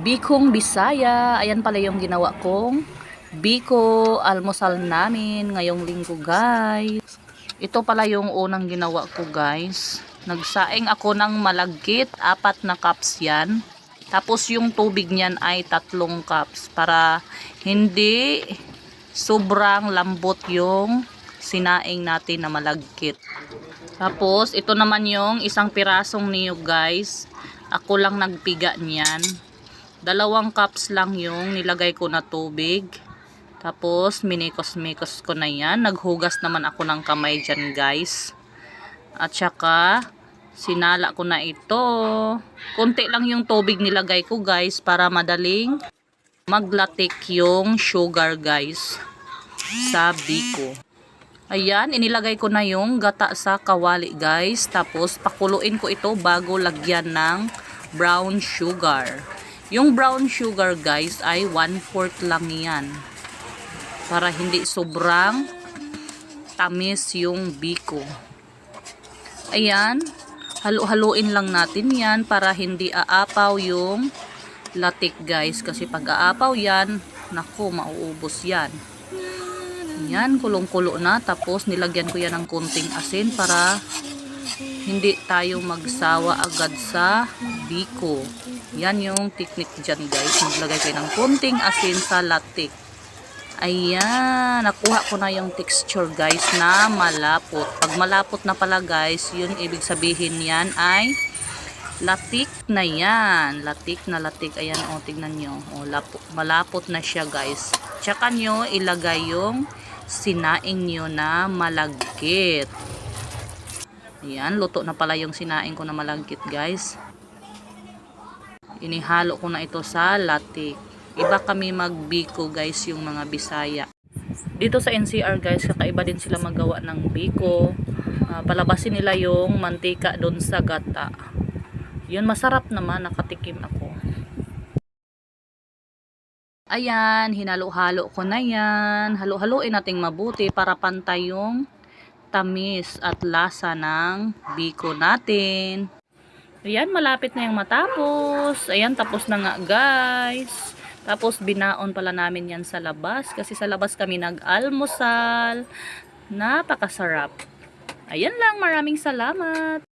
Bikong Bisaya. Ayan pala yung ginawa kong biko almusal namin ngayong linggo, guys. Ito pala yung unang ginawa ko, guys. Nagsaing ako ng malagkit, 4 na cups yan. Tapos yung tubig niyan ay 3 cups para hindi sobrang lambot yung sinaing natin na malagkit. Tapos ito naman yung isang pirasong niyog, guys. Ako lang nagpiga niyan. 2 cups lang yung nilagay ko na tubig. Tapos minikos-mikos ko na yan. Naghugas naman ako ng kamay dyan, guys. At saka sinala ko na ito. Konti lang yung tubig nilagay ko, guys, para madaling maglatik yung sugar, guys, sa biko. Ayan, inilagay ko na yung gata sa kawali, guys. Tapos pakuluin ko ito bago lagyan ng brown sugar. Yung brown sugar, guys, ay 1/4 lang yan. Para hindi sobrang tamis yung biko. Ayan, halu-haluin lang natin yan para hindi aapaw yung latik, guys. Kasi pag aapaw yan, naku, mauubos yan. Ayan, kulong-kulo na. Tapos nilagyan ko yan ng kunting asin para hindi tayo magsawa agad sa biko. Yan yung technique dyan, guys. Maglagay kayo ng kunting asin sa latik. Ayan, nakuha ko na yung texture, guys, na malapot. Pag malapot na pala, guys, yun ibig sabihin yan ay latik na yan. Latik na latik. Ayan, o, tignan nyo. O, malapot na siya, guys. Tsaka nyo ilagay yung sinaing nyo na malagkit. Ayan, luto na pala yung sinaing ko na malagkit, guys. Inihalo ko na ito sa latik. Iba kami magbiko, guys, yung mga Bisaya. Dito sa NCR, guys, kakaiba din sila magawa ng biko. Palabasin nila yung mantika doon sa gata. Yun, masarap naman. Nakatikim ako. Ayan, hinalo-halo ko na yan. Halo-haloin nating mabuti para pantay yung tamis at lasa ng biko natin. Ayan, malapit na yung matapos. Ayan, tapos na nga, guys. Tapos binaon pala namin yan sa labas kasi sa labas kami nag-almusal. Napakasarap. Ayan lang, maraming salamat.